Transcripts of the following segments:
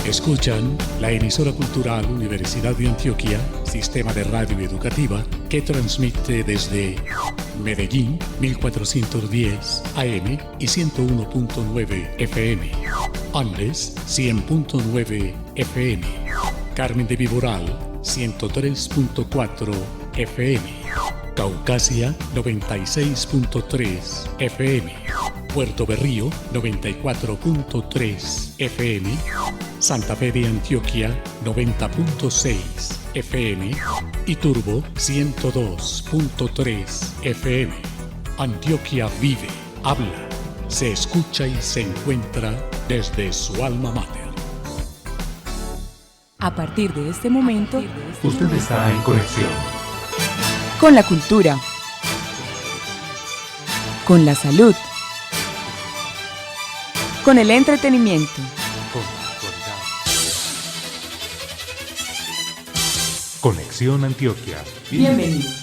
Escuchan la emisora cultural Universidad de Antioquia, sistema de radio educativa que transmite desde Medellín 1410 AM y 101.9 FM, Andes 100.9 FM, Carmen de Viboral 103.4 FM, Caucasia 96.3 FM, Puerto Berrío 94.3 FM, Santa Fe de Antioquia 90.6 FM y Turbo 102.3 FM. Antioquia vive, habla, se escucha y se encuentra desde su alma mater. A partir de este momento, usted está en conexión con la cultura, con la salud, con el entretenimiento, con la actualidad. Conexión Antioquia. Bienvenidos.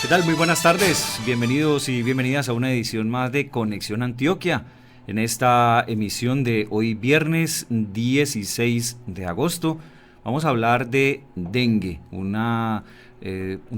¿Qué tal? Muy buenas tardes, bienvenidos y bienvenidas a una edición más de Conexión Antioquia. En esta emisión de hoy viernes 16 de agosto vamos a hablar de dengue, un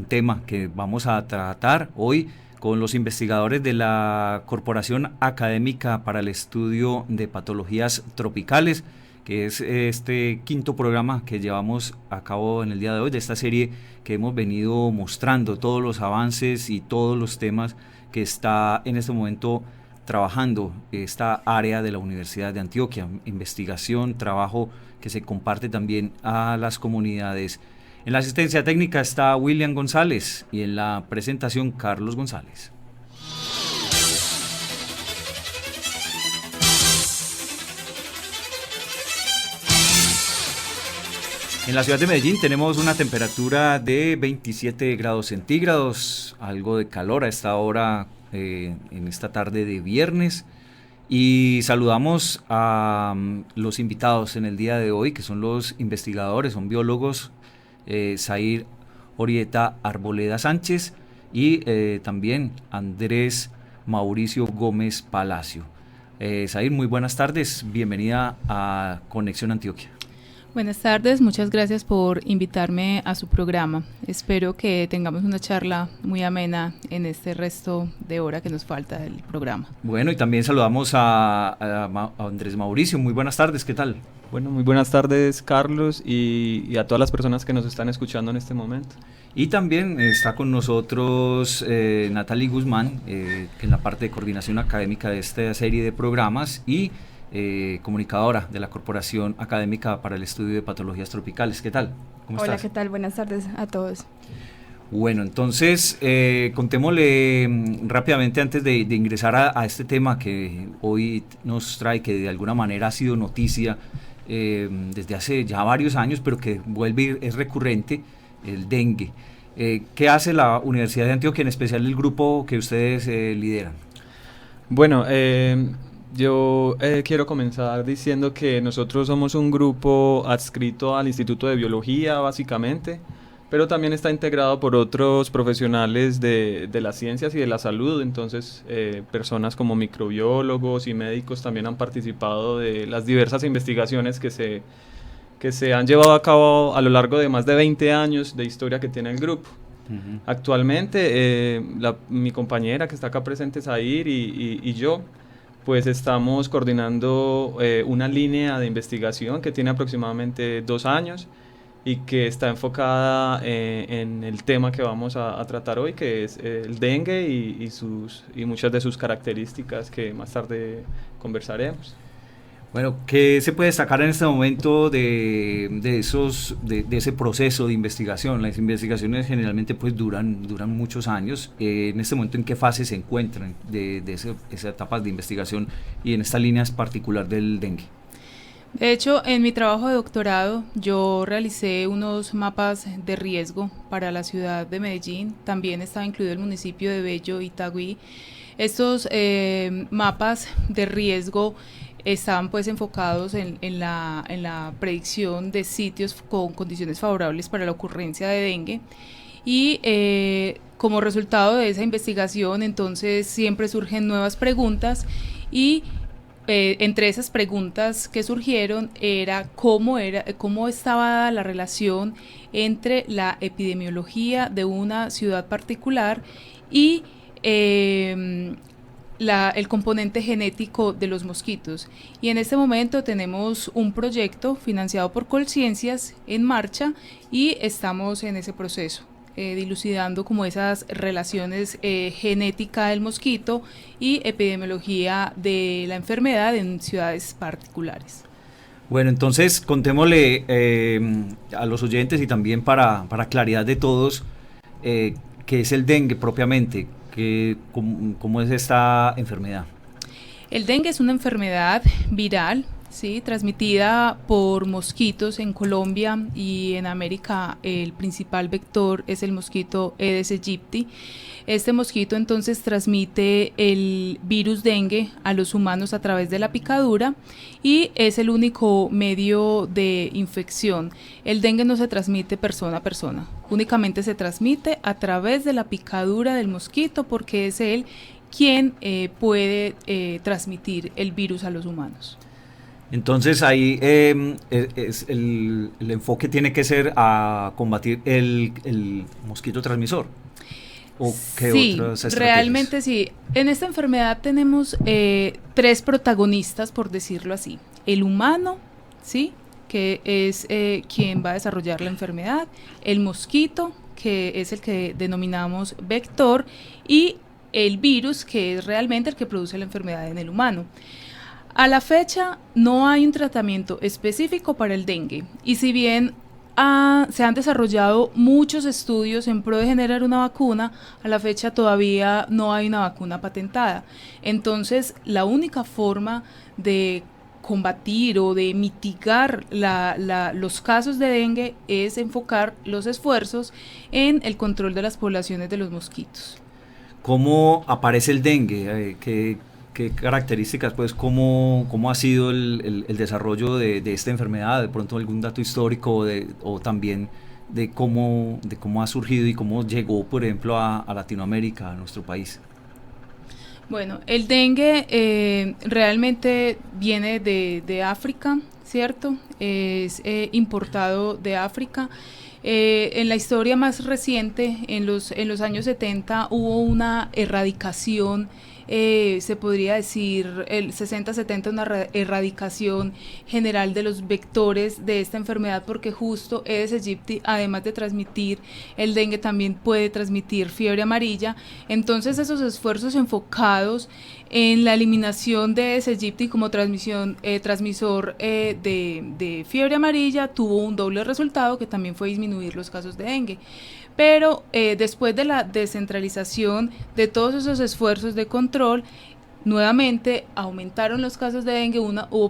tema que vamos a tratar hoy con los investigadores de la Corporación Académica para el Estudio de Patologías Tropicales, que es este quinto programa que llevamos a cabo en el día de hoy, de esta serie que hemos venido mostrando todos los avances y todos los temas que está en este momento trabajando esta área de la Universidad de Antioquia, investigación, trabajo que se comparte también a las comunidades. En la asistencia técnica está William González y en la presentación Carlos González. En la ciudad de Medellín tenemos una temperatura de 27 grados centígrados, algo de calor a esta hora en esta tarde de viernes, y saludamos a los invitados en el día de hoy, que son los investigadores, son biólogos, Zair Orieta Arboleda Sánchez y también Andrés Mauricio Gómez Palacio. Zair, muy buenas tardes, bienvenida a Conexión Antioquia. Buenas tardes, muchas gracias por invitarme a su programa. Espero que tengamos una charla muy amena en este resto de hora que nos falta del programa. Bueno, y también saludamos a Andrés Mauricio. Muy buenas tardes, ¿qué tal? Bueno, muy buenas tardes, Carlos, y a todas las personas que nos están escuchando en este momento. Y también está con nosotros Natalie Guzmán, que en la parte de coordinación académica de esta serie de programas y comunicadora de la Corporación Académica para el Estudio de Patologías Tropicales. ¿Qué tal? ¿Cómo Hola, estás? ¿qué tal? Buenas tardes a todos. Bueno, entonces contémosle rápidamente antes de ingresar a este tema que hoy nos trae, que de alguna manera ha sido noticia desde hace ya varios años, pero que vuelve, es recurrente, el dengue. ¿Qué hace la Universidad de Antioquia, en especial el grupo que ustedes lideran? Bueno, yo quiero comenzar diciendo que nosotros somos un grupo adscrito al Instituto de Biología, básicamente, pero también está integrado por otros profesionales de las ciencias y de la salud. Entonces personas como microbiólogos y médicos también han participado de las diversas investigaciones que se han llevado a cabo a lo largo de más de 20 años de historia que tiene el grupo. Uh-huh. Actualmente mi compañera que está acá presente, Zair, y yo, pues estamos coordinando una línea de investigación que tiene aproximadamente 2 años y que está enfocada en el tema que vamos a tratar hoy, que es el dengue y muchas de sus características que más tarde conversaremos. Bueno, ¿qué se puede destacar en este momento de ese proceso de investigación? Las investigaciones generalmente pues duran muchos años. En este momento, ¿en qué fase se encuentran de esas etapas de investigación y en esta línea particular del dengue? De hecho, en mi trabajo de doctorado yo realicé unos mapas de riesgo para la ciudad de Medellín. También estaba incluido el municipio de Bello, Itagüí. Estos mapas de riesgo estaban pues enfocados en la predicción de sitios con condiciones favorables para la ocurrencia de dengue. Y como resultado de esa investigación, entonces siempre surgen nuevas preguntas y entre esas preguntas que surgieron era cómo estaba dada la relación entre la epidemiología de una ciudad particular y el componente genético de los mosquitos. Y en este momento tenemos un proyecto financiado por Colciencias en marcha y estamos en ese proceso, dilucidando como esas relaciones genética del mosquito y epidemiología de la enfermedad en ciudades particulares. Bueno, entonces contémosle a los oyentes y también para claridad de todos, qué es el dengue propiamente, cómo es esta enfermedad. El dengue es una enfermedad viral, ¿sí?, transmitida por mosquitos en Colombia y en América. El principal vector es el mosquito Aedes aegypti. Este mosquito entonces transmite el virus dengue a los humanos a través de la picadura y es el único medio de infección. El dengue no se transmite persona a persona, únicamente se transmite a través de la picadura del mosquito porque es él quien puede transmitir el virus a los humanos. Entonces ahí el enfoque tiene que ser a combatir el mosquito transmisor. ¿O qué sí, otras estrategias? Realmente sí. En esta enfermedad tenemos tres protagonistas, por decirlo así. El humano, ¿sí?, que es quien va a desarrollar la enfermedad. El mosquito, que es el que denominamos vector. Y el virus, que es realmente el que produce la enfermedad en el humano. A la fecha no hay un tratamiento específico para el dengue y si bien se han desarrollado muchos estudios en pro de generar una vacuna, a la fecha todavía no hay una vacuna patentada. Entonces la única forma de combatir o de mitigar los casos de dengue es enfocar los esfuerzos en el control de las poblaciones de los mosquitos. ¿Cómo aparece el dengue? ¿Qué características, pues, cómo ha sido el desarrollo de esta enfermedad? De pronto algún dato histórico o también de cómo ha surgido y cómo llegó, por ejemplo, a Latinoamérica, a nuestro país. Bueno, el dengue realmente viene de África, ¿cierto? Es importado de África. En la historia más reciente, en los años 70, hubo una erradicación, se podría decir el 60-70, una erradicación general de los vectores de esta enfermedad, porque justo Aedes aegypti, además de transmitir el dengue, también puede transmitir fiebre amarilla. Entonces esos esfuerzos enfocados en la eliminación de Aedes aegypti como transmisor de fiebre amarilla tuvo un doble resultado, que también fue disminuir los casos de dengue. Pero después de la descentralización de todos esos esfuerzos de control, nuevamente aumentaron los casos de dengue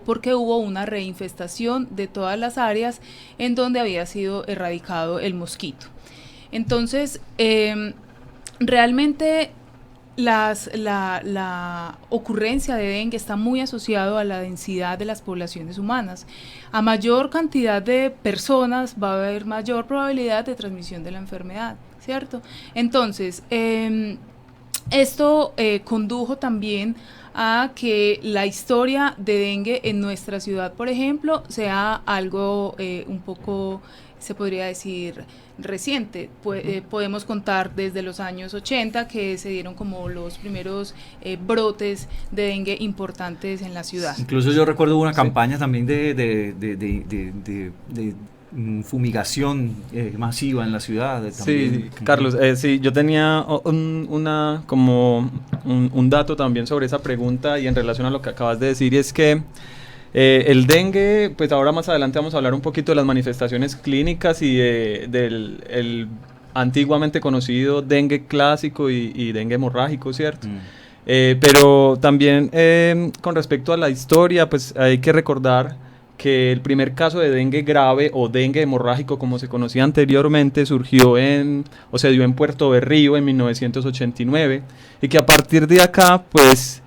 porque hubo una reinfestación de todas las áreas en donde había sido erradicado el mosquito. Entonces, realmente la ocurrencia de dengue está muy asociado a la densidad de las poblaciones humanas. A mayor cantidad de personas va a haber mayor probabilidad de transmisión de la enfermedad, ¿cierto? Entonces, esto condujo también a que la historia de dengue en nuestra ciudad, por ejemplo, sea algo un poco, se podría decir, reciente. Podemos contar desde los años 80 que se dieron como los primeros brotes de dengue importantes en la ciudad. Incluso yo recuerdo una campaña también de fumigación masiva en la ciudad. Sí, Carlos, sí, yo tenía un dato también sobre esa pregunta y en relación a lo que acabas de decir, y es que el dengue, pues ahora más adelante vamos a hablar un poquito de las manifestaciones clínicas y del antiguamente conocido dengue clásico y dengue hemorrágico, ¿cierto? Pero también con respecto a la historia, pues hay que recordar que el primer caso de dengue grave o dengue hemorrágico, como se conocía anteriormente, se dio en Puerto Berrío en 1989, y que a partir de acá, pues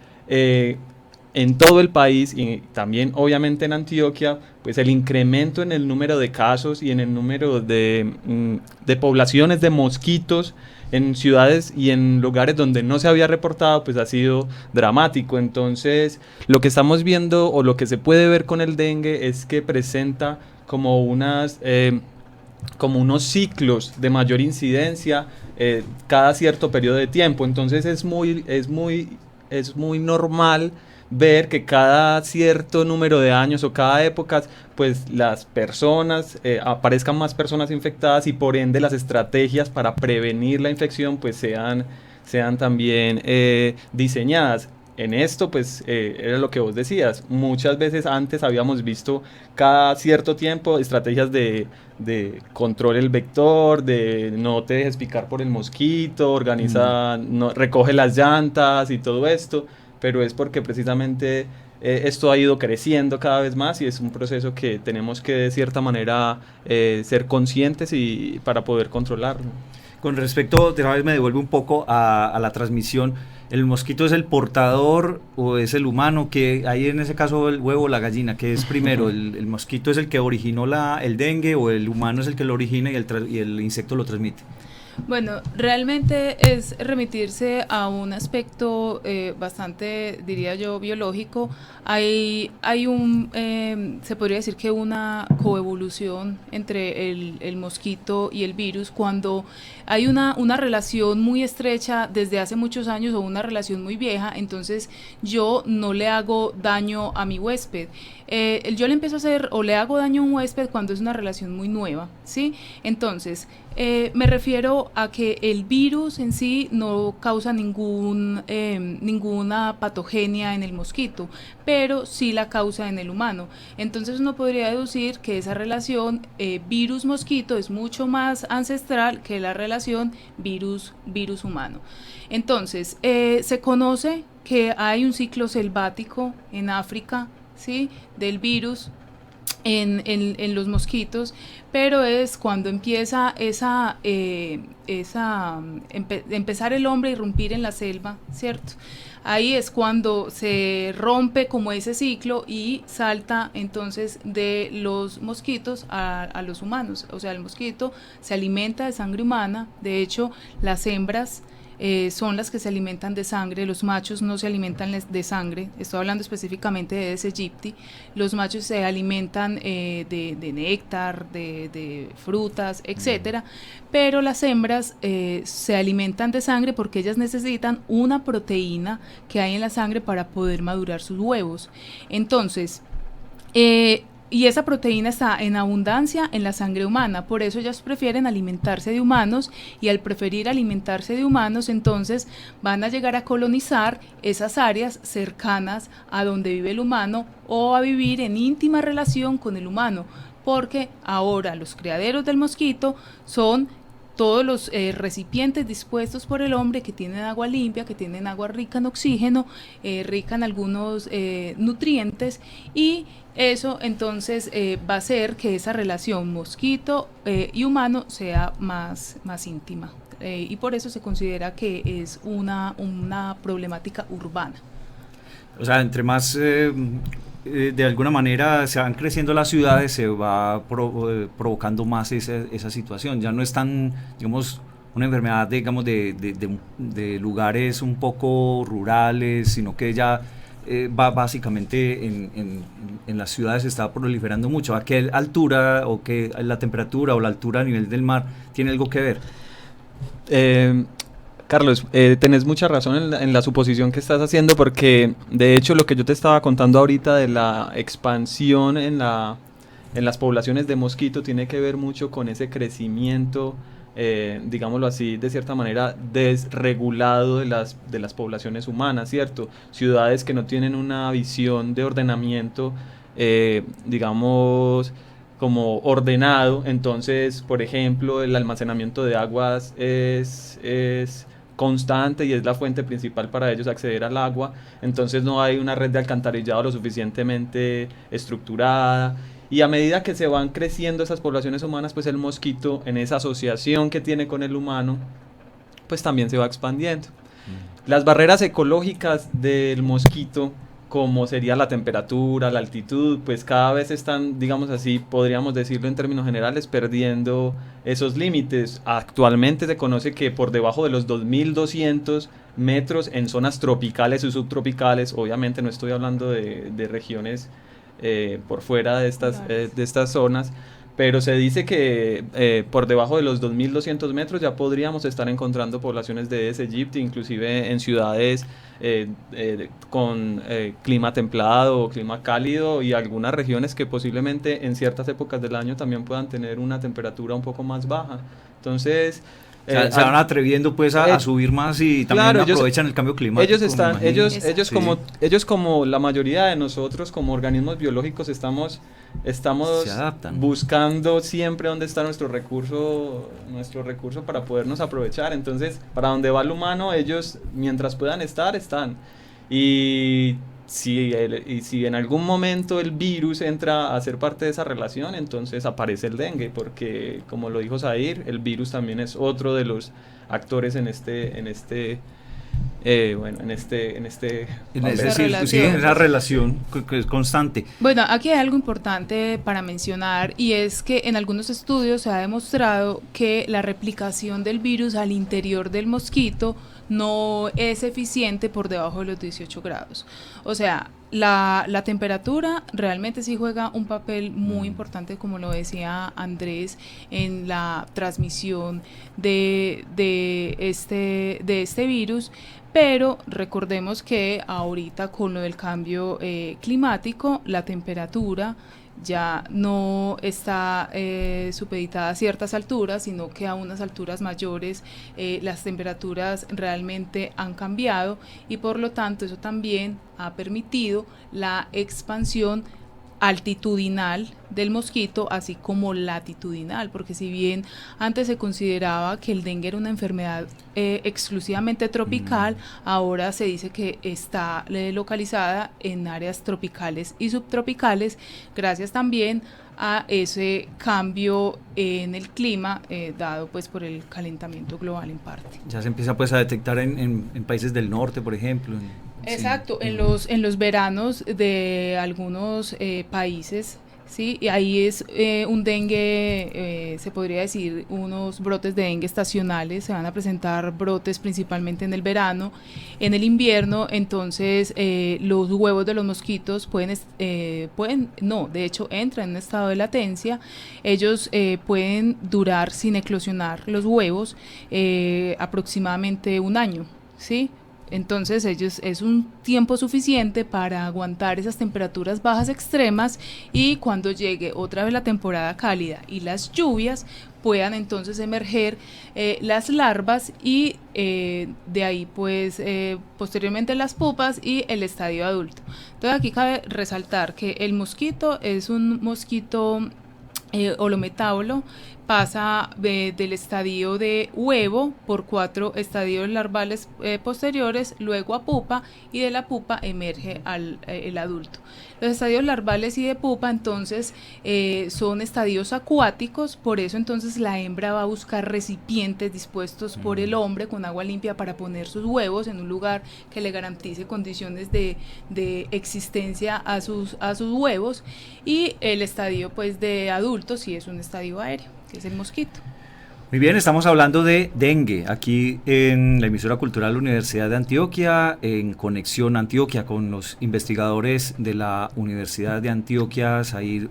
en todo el país y también obviamente en Antioquia, pues el incremento en el número de casos y en el número de poblaciones de mosquitos en ciudades y en lugares donde no se había reportado, pues ha sido dramático. Entonces, lo que estamos viendo o lo que se puede ver con el dengue es que presenta como unos ciclos de mayor incidencia cada cierto periodo de tiempo. Entonces es muy normal ver que cada cierto número de años o cada época, pues las personas, aparezcan más personas infectadas y por ende las estrategias para prevenir la infección pues sean también diseñadas. En esto pues era lo que vos decías, muchas veces antes habíamos visto cada cierto tiempo estrategias de control del vector, de no te dejes picar por el mosquito, organiza, recoge las llantas y todo esto, pero es porque precisamente esto ha ido creciendo cada vez más y es un proceso que tenemos que de cierta manera ser conscientes y para poder controlarlo. Con respecto, otra vez me devuelvo un poco a la transmisión. ¿El mosquito es el portador o es el humano? Que hay en ese caso el huevo o la gallina, ¿qué es primero? ¿El mosquito es el que originó el dengue o el humano es el que lo origina y el insecto lo transmite? Bueno, realmente es remitirse a un aspecto bastante, diría yo, biológico. Hay se podría decir que una coevolución entre el mosquito y el virus cuando hay una relación muy estrecha desde hace muchos años o una relación muy vieja, entonces yo no le hago daño a mi huésped. Yo le empiezo a hacer o le hago daño a un huésped cuando es una relación muy nueva, ¿sí? Entonces, me refiero a que el virus en sí no causa ninguna patogenia en el mosquito, pero sí la causa en el humano. Entonces uno podría deducir que esa relación virus-mosquito es mucho más ancestral que la relación virus-humano. Entonces, se conoce que hay un ciclo selvático en África, ¿sí?, del virus en los mosquitos, pero es cuando empieza empezar el hombre a irrumpir en la selva, ¿cierto? Ahí es cuando se rompe como ese ciclo y salta entonces de los mosquitos a los humanos. O sea, el mosquito se alimenta de sangre humana, de hecho las hembras son las que se alimentan de sangre, los machos no se alimentan de sangre, estoy hablando específicamente de Aedes aegypti, los machos se alimentan de néctar, de frutas, etcétera, pero las hembras se alimentan de sangre porque ellas necesitan una proteína que hay en la sangre para poder madurar sus huevos. Entonces, y esa proteína está en abundancia en la sangre humana, por eso ellas prefieren alimentarse de humanos y al preferir alimentarse de humanos, entonces van a llegar a colonizar esas áreas cercanas a donde vive el humano o a vivir en íntima relación con el humano, porque ahora los criaderos del mosquito son todos los recipientes dispuestos por el hombre que tienen agua limpia, que tienen agua rica en oxígeno, rica en algunos nutrientes, y eso entonces va a hacer que esa relación mosquito y humano sea más íntima, y por eso se considera que es una problemática urbana. O sea, entre más de alguna manera se van creciendo las ciudades, se va provocando más esa situación. Ya no es tan, digamos, una enfermedad, digamos, de lugares un poco rurales, sino que ya va básicamente en las ciudades, se está proliferando mucho. ¿A qué altura o qué la temperatura o la altura a nivel del mar tiene algo que ver? Carlos, tenés mucha razón en la suposición que estás haciendo, porque de hecho lo que yo te estaba contando ahorita de la expansión en las poblaciones de mosquito tiene que ver mucho con ese crecimiento, digámoslo así, de cierta manera desregulado de las poblaciones humanas, ¿cierto? Ciudades que no tienen una visión de ordenamiento, digamos, como ordenado. Entonces, por ejemplo, el almacenamiento de aguas es constante y es la fuente principal para ellos acceder al agua. Entonces no hay una red de alcantarillado lo suficientemente estructurada, y a medida que se van creciendo esas poblaciones humanas, pues el mosquito, en esa asociación que tiene con el humano, pues también se va expandiendo. Las barreras ecológicas del mosquito como sería la temperatura, la altitud, pues cada vez están, digamos así, podríamos decirlo en términos generales, perdiendo esos límites. Actualmente se conoce que por debajo de los 2.200 metros en zonas tropicales y subtropicales, obviamente no estoy hablando de regiones por fuera de estas zonas, pero se dice que por debajo de los 2.200 metros ya podríamos estar encontrando poblaciones de Aedes aegypti, inclusive en ciudades con clima templado o clima cálido, y algunas regiones que posiblemente en ciertas épocas del año también puedan tener una temperatura un poco más baja. Entonces... se van atreviendo pues a subir más y también claro, aprovechan el cambio climático. Ellos como la mayoría de nosotros como organismos biológicos estamos buscando siempre dónde está nuestro recurso para podernos aprovechar. Entonces, para donde va el humano, ellos mientras puedan están. Y si en algún momento el virus entra a ser parte de esa relación, entonces aparece el dengue, porque como lo dijo Zair, el virus también es otro de los actores en esa relación que es constante. Bueno, aquí hay algo importante para mencionar, y es que en algunos estudios se ha demostrado que la replicación del virus al interior del mosquito no es eficiente por debajo de los 18 grados. O sea, la temperatura realmente sí juega un papel muy importante, como lo decía Andrés, en la transmisión de este virus, pero recordemos que ahorita con lo del cambio climático, la temperatura ya no está supeditada a ciertas alturas, sino que a unas alturas mayores las temperaturas realmente han cambiado, y por lo tanto eso también ha permitido la expansión altitudinal del mosquito, así como latitudinal, porque si bien antes se consideraba que el dengue era una enfermedad exclusivamente tropical, ahora se dice que está localizada en áreas tropicales y subtropicales, gracias también a ese cambio en el clima dado pues por el calentamiento global en parte. Ya se empieza pues a detectar en países del norte, por ejemplo. Exacto, sí. En los veranos de algunos países, sí, y ahí es un dengue, se podría decir, unos brotes de dengue estacionales. Se van a presentar brotes principalmente en el verano. En el invierno, entonces, los huevos de los mosquitos de hecho, entran en un estado de latencia. Ellos pueden durar sin eclosionar los huevos aproximadamente un año, ¿sí? Entonces es un tiempo suficiente para aguantar esas temperaturas bajas extremas, y cuando llegue otra vez la temporada cálida y las lluvias puedan entonces emerger las larvas, y de ahí pues posteriormente las pupas y el estadio adulto. Entonces aquí cabe resaltar que el mosquito es un mosquito holometábulo, pasa del estadio de huevo por 4 estadios larvales posteriores, luego a pupa, y de la pupa emerge el adulto. Los estadios larvales y de pupa entonces son estadios acuáticos, por eso entonces la hembra va a buscar recipientes dispuestos por el hombre con agua limpia para poner sus huevos en un lugar que le garantice condiciones de existencia a sus huevos, y el estadio pues de adultos sí es un estadio aéreo, que es el mosquito. Muy bien, estamos hablando de dengue aquí en la emisora cultural de la Universidad de Antioquia, en Conexión Antioquia, con los investigadores de la Universidad de Antioquia, Zair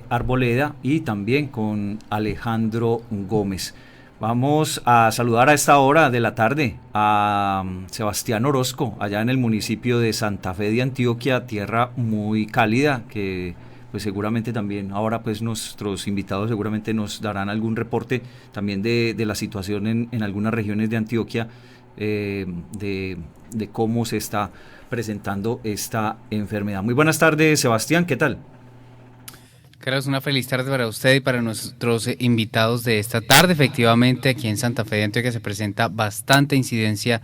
Arboleda, y también con Alejandro Gómez. Vamos a saludar a esta hora de la tarde a Sebastián Orozco, allá en el municipio de Santa Fe de Antioquia, tierra muy cálida, que pues seguramente también ahora pues nuestros invitados seguramente nos darán algún reporte también de la situación en algunas regiones de Antioquia, de cómo se está presentando esta enfermedad. Muy buenas tardes, Sebastián, ¿qué tal? Carlos, una feliz tarde para usted y para nuestros invitados de esta tarde. Efectivamente, aquí en Santa Fe de Antioquia se presenta bastante incidencia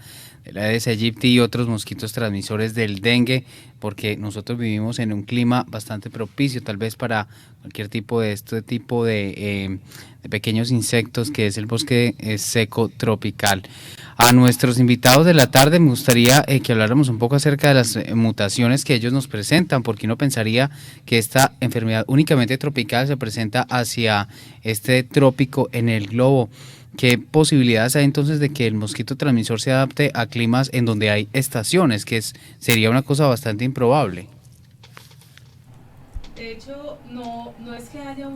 el Aedes aegypti y otros mosquitos transmisores del dengue, porque nosotros vivimos en un clima bastante propicio tal vez para cualquier tipo de de pequeños insectos, que es el bosque seco tropical. A nuestros invitados de la tarde me gustaría que habláramos un poco acerca de las mutaciones que ellos nos presentan, porque uno pensaría que esta enfermedad únicamente tropical se presenta hacia este trópico en el globo. ¿Qué posibilidades hay entonces de que el mosquito transmisor se adapte a climas en donde hay estaciones, sería una cosa bastante improbable? De hecho, no es que haya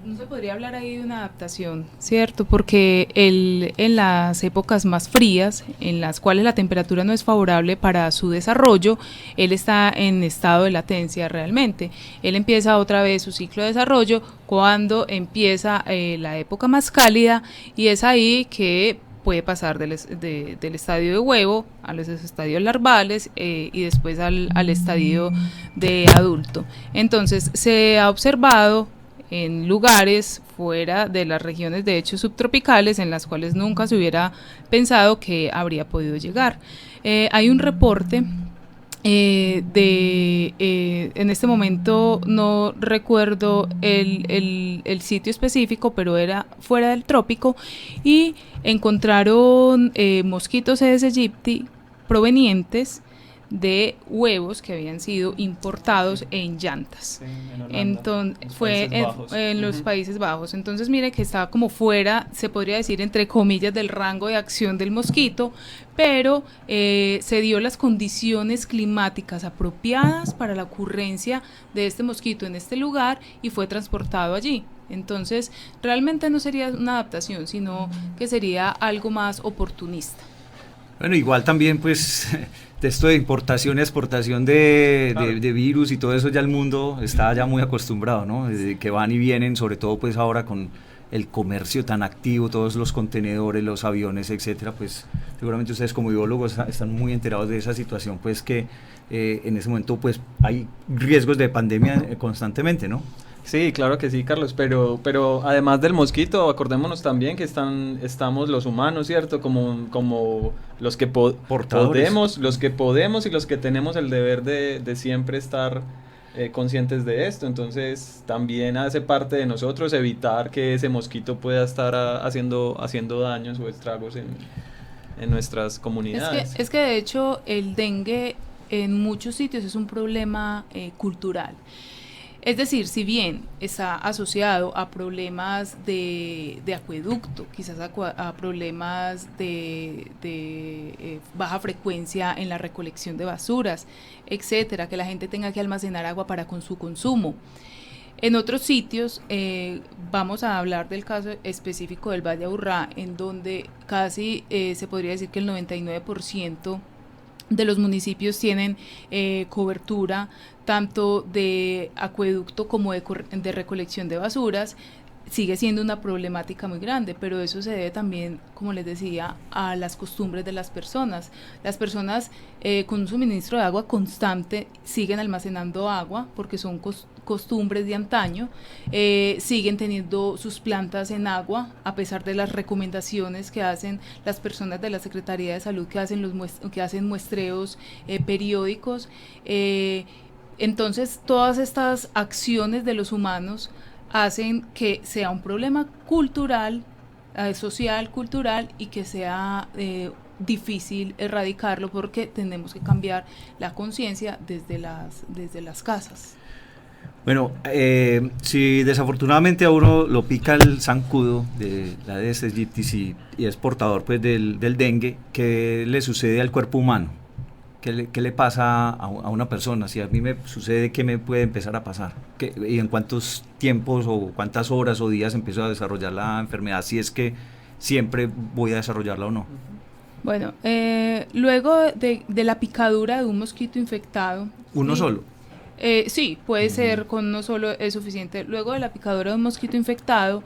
no se podría hablar ahí de una adaptación, ¿cierto? Porque en las épocas más frías, en las cuales la temperatura no es favorable para su desarrollo, él está en estado de latencia realmente. Él empieza otra vez su ciclo de desarrollo cuando empieza la época más cálida, y es ahí que puede pasar del estadio de huevo a los estadios larvales y después al estadio de adulto. Entonces se ha observado en lugares fuera de las regiones de hecho subtropicales, en las cuales nunca se hubiera pensado que habría podido llegar. Hay un reporte en este momento no recuerdo el sitio específico, pero era fuera del trópico, y encontraron mosquitos Aedes aegypti provenientes de huevos que habían sido importados en llantas. Sí, en Holanda, entonces fue en los Países Bajos. Entonces mire que estaba como fuera, se podría decir entre comillas, del rango de acción del mosquito, pero se dio las condiciones climáticas apropiadas para la ocurrencia de este mosquito en este lugar y fue transportado allí. Entonces realmente no sería una adaptación, sino que sería algo más oportunista. Bueno, igual también pues de esto de importación y exportación de virus y todo eso, ya el mundo está ya muy acostumbrado, ¿no? Desde que van y vienen, sobre todo pues ahora con el comercio tan activo, todos los contenedores, los aviones, etcétera, pues seguramente ustedes como biólogos están muy enterados de esa situación, pues que en ese momento pues hay riesgos de pandemia constantemente, ¿no? Sí, claro que sí, Carlos, pero además del mosquito, acordémonos también que estamos los humanos, ¿cierto? Como los que podemos y los que tenemos el deber de siempre estar conscientes de esto. Entonces también hace parte de nosotros evitar que ese mosquito pueda estar haciendo daños o estragos en nuestras comunidades. Es que de hecho el dengue en muchos sitios es un problema cultural. Es decir, si bien está asociado a problemas de acueducto, quizás a problemas de baja frecuencia en la recolección de basuras, etcétera, que la gente tenga que almacenar agua para su consumo. En otros sitios, vamos a hablar del caso específico del Valle Aburrá, en donde casi se podría decir que el 99% de los municipios tienen cobertura tanto de acueducto como de recolección de basuras. Sigue siendo una problemática muy grande, pero eso se debe también, como les decía, a las costumbres de las personas. Las personas con un suministro de agua constante siguen almacenando agua porque son costumbres de antaño, siguen teniendo sus plantas en agua a pesar de las recomendaciones que hacen las personas de la Secretaría de Salud, que hacen muestreos periódicos. Entonces todas estas acciones de los humanos hacen que sea un problema cultural, social, cultural, y que sea difícil erradicarlo porque tenemos que cambiar la conciencia desde las casas. Bueno, si desafortunadamente a uno lo pica el zancudo de la Aedes aegypti y es portador pues del dengue, ¿qué le sucede al cuerpo humano? ¿Qué le pasa a una persona? Si a mí me sucede, ¿qué me puede empezar a pasar? ¿Y en cuántos tiempos o cuántas horas o días empiezo a desarrollar la enfermedad? Si es que siempre voy a desarrollarla o no. Bueno, luego de la picadura de un mosquito infectado... ¿Uno solo? Sí, puede ser, con uno solo es suficiente. Luego de la picadura de un mosquito infectado,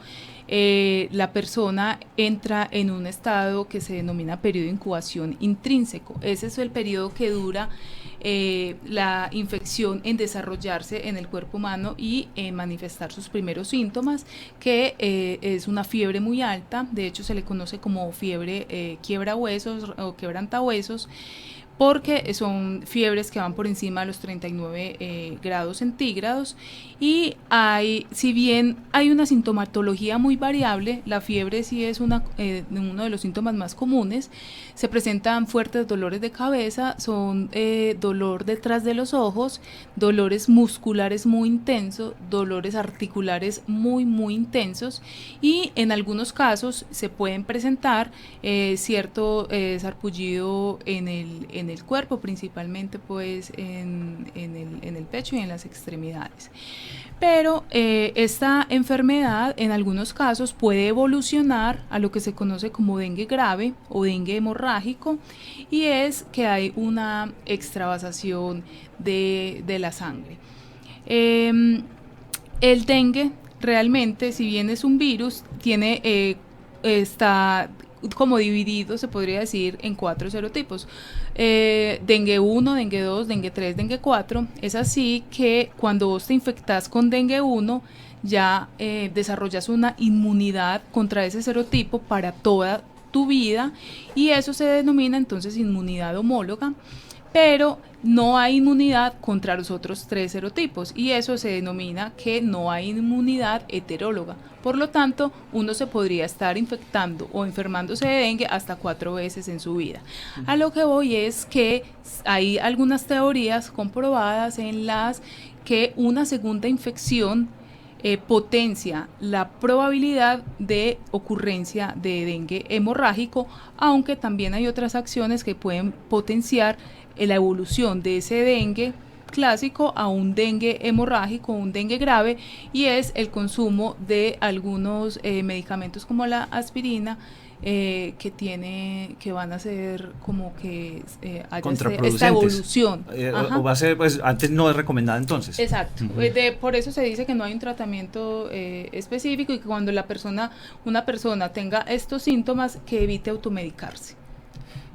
la persona entra en un estado que se denomina periodo de incubación intrínseco. Ese es el periodo que dura la infección en desarrollarse en el cuerpo humano y en manifestar sus primeros síntomas, que es una fiebre muy alta. De hecho se le conoce como fiebre quiebrahuesos o quebrantahuesos, porque son fiebres que van por encima de los 39 grados centígrados, y si bien hay una sintomatología muy variable, la fiebre sí es uno de los síntomas más comunes. Se presentan fuertes dolores de cabeza, son dolor detrás de los ojos, dolores musculares muy intensos, dolores articulares muy muy intensos, y en algunos casos se pueden presentar cierto sarpullido en el cuerpo, principalmente pues en el pecho y en las extremidades. Pero esta enfermedad en algunos casos puede evolucionar a lo que se conoce como dengue grave o dengue hemorrágico, y es que hay una extravasación de la sangre. El dengue realmente, si bien es un virus, está como dividido, se podría decir, en 4 serotipos. Dengue 1, dengue 2, dengue 3, dengue 4. Es así que cuando vos te infectás con dengue 1, ya desarrollas una inmunidad contra ese serotipo para toda tu vida, y eso se denomina entonces inmunidad homóloga. Pero no hay inmunidad contra los otros 3 serotipos, y eso se denomina que no hay inmunidad heteróloga. Por lo tanto, uno se podría estar infectando o enfermándose de dengue hasta 4 veces en su vida. A lo que voy es que hay algunas teorías comprobadas en las que una segunda infección potencia la probabilidad de ocurrencia de dengue hemorrágico, aunque también hay otras acciones que pueden potenciar la evolución de ese dengue clásico a un dengue hemorrágico, un dengue grave, y es el consumo de algunos medicamentos como la aspirina, que van a ser como que haya esta evolución. O va a ser, pues antes no es recomendada entonces. Exacto. Por eso se dice que no hay un tratamiento específico, y que cuando una persona tenga estos síntomas, que evite automedicarse.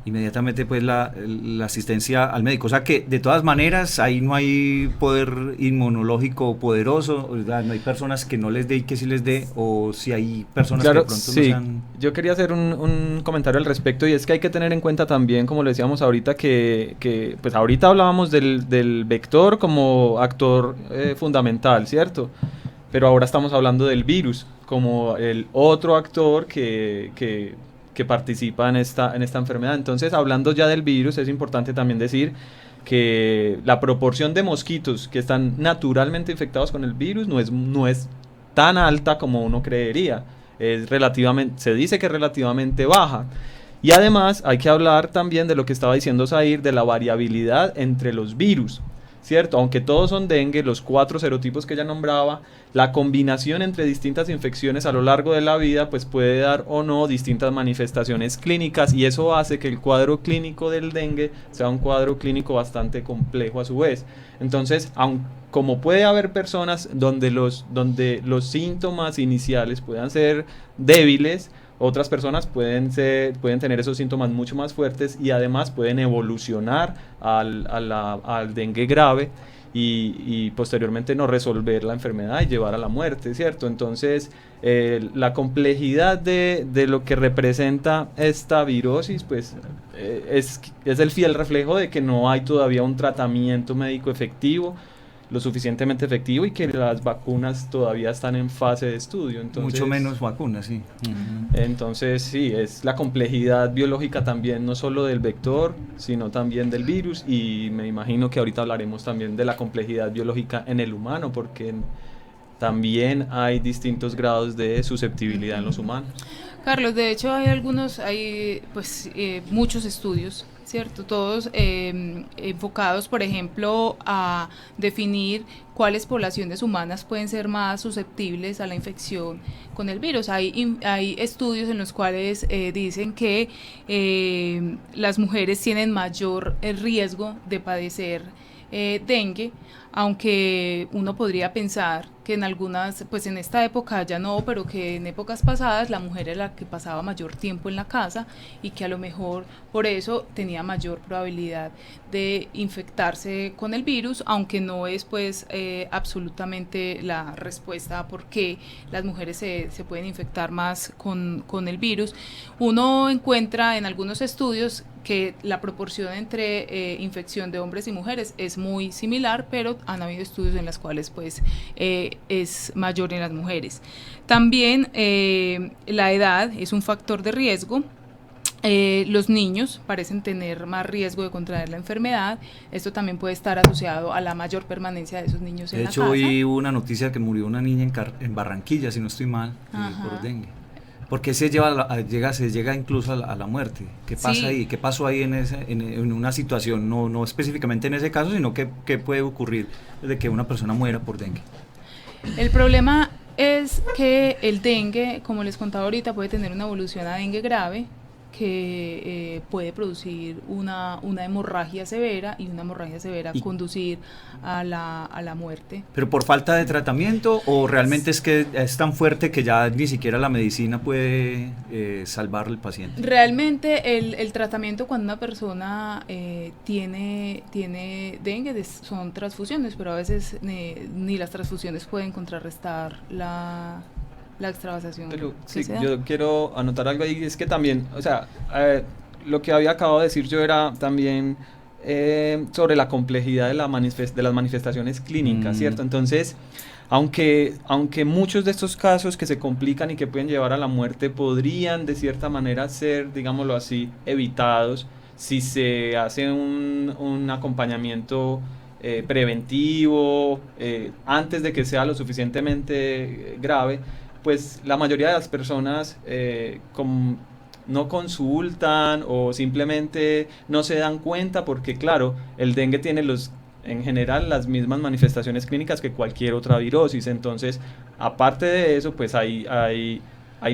Inmediatamente pues la asistencia al médico, o sea que de todas maneras ahí no hay poder inmunológico poderoso, o sea, no hay personas que no les dé y que sí les dé, o si hay personas claro, que de pronto sí. no sean... Yo quería hacer un comentario al respecto, y es que hay que tener en cuenta también, como lo decíamos ahorita, que pues ahorita hablábamos del vector como actor fundamental, ¿cierto? Pero ahora estamos hablando del virus como el otro actor que participa en esta enfermedad. Entonces, hablando ya del virus, es importante también decir que la proporción de mosquitos que están naturalmente infectados con el virus no es tan alta como uno creería. Se dice que es relativamente baja. Y además hay que hablar también de lo que estaba diciendo Zair, de la variabilidad entre los virus, ¿cierto? Aunque todos son dengue, los 4 serotipos que ella nombraba, la combinación entre distintas infecciones a lo largo de la vida pues puede dar o no distintas manifestaciones clínicas, y eso hace que el cuadro clínico del dengue sea un cuadro clínico bastante complejo a su vez. Entonces, como puede haber personas donde los síntomas iniciales puedan ser débiles, otras personas pueden tener esos síntomas mucho más fuertes, y además pueden evolucionar al dengue grave y posteriormente no resolver la enfermedad y llevar a la muerte, ¿cierto? Entonces, la complejidad de lo que representa esta virosis pues es el fiel reflejo de que no hay todavía un tratamiento médico efectivo, lo suficientemente efectivo, y que las vacunas todavía están en fase de estudio. Entonces, mucho menos vacunas, sí. Entonces, sí, es la complejidad biológica también, no solo del vector, sino también del virus, y me imagino que ahorita hablaremos también de la complejidad biológica en el humano, porque también hay distintos grados de susceptibilidad en los humanos. Carlos, de hecho hay muchos estudios, ¿cierto? Todos enfocados, por ejemplo, a definir cuáles poblaciones humanas pueden ser más susceptibles a la infección con el virus. Hay estudios en los cuales dicen que las mujeres tienen mayor riesgo de padecer dengue. aunque uno podría pensar que en algunas, pues en esta época ya no, pero que en épocas pasadas la mujer era la que pasaba mayor tiempo en la casa y que a lo mejor por eso tenía mayor probabilidad de infectarse con el virus, aunque no es pues absolutamente la respuesta a por qué las mujeres se pueden infectar más con el virus. Uno encuentra en algunos estudios que la proporción entre infección de hombres y mujeres es muy similar, pero han habido estudios en los cuales pues es mayor en las mujeres. También la edad es un factor de riesgo. Los niños parecen tener más riesgo de contraer la enfermedad. Esto también puede estar asociado a la mayor permanencia de esos niños en la casa. De hecho, hoy hubo una noticia que murió una niña en Barranquilla, si no estoy mal, por dengue. Porque se llega incluso a la muerte. ¿Qué pasa ahí? ¿Qué pasó ahí en una situación? No específicamente en ese caso, sino que puede ocurrir desde que una persona muera por dengue. El problema es que el dengue, como les contaba ahorita, puede tener una evolución a dengue grave, que puede producir una hemorragia severa, y una hemorragia severa conducir a la muerte. ¿Pero por falta de tratamiento o realmente es que es tan fuerte que ya ni siquiera la medicina puede salvar al paciente? Realmente el tratamiento cuando una persona tiene dengue son transfusiones, pero a veces ni las transfusiones pueden contrarrestar la extravasación. Pero sí, yo quiero anotar algo ahí, es que también, o sea, lo que había acabado de decir yo era también sobre la complejidad de las manifestaciones clínicas, ¿cierto? Entonces, aunque muchos de estos casos que se complican y que pueden llevar a la muerte podrían de cierta manera ser, digámoslo así, evitados si se hace un acompañamiento preventivo antes de que sea lo suficientemente grave, pues la mayoría de las personas no consultan o simplemente no se dan cuenta porque, claro, el dengue tiene en general las mismas manifestaciones clínicas que cualquier otra virosis. Entonces, aparte de eso, pues hay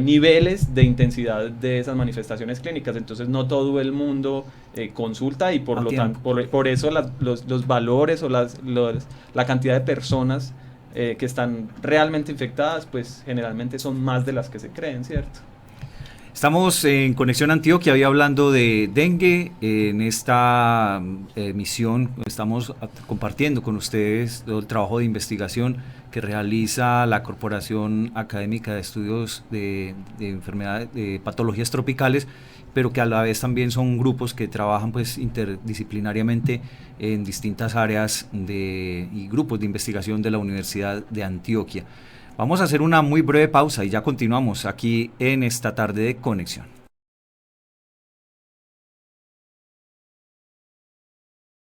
niveles de intensidad de esas manifestaciones clínicas. Entonces, no todo el mundo consulta y por lo tanto, por eso los valores o la cantidad de personas que están realmente infectadas, pues generalmente son más de las que se creen, ¿cierto? Estamos en Conexión Antioquia, hoy hablando de dengue. En esta emisión estamos compartiendo con ustedes todo el trabajo de investigación que realiza la Corporación Académica de Estudios de Enfermedades, de Patologías Tropicales, pero que a la vez también son grupos que trabajan pues interdisciplinariamente en distintas áreas y grupos de investigación de la Universidad de Antioquia. Vamos a hacer una muy breve pausa y ya continuamos aquí en esta tarde de Conexión.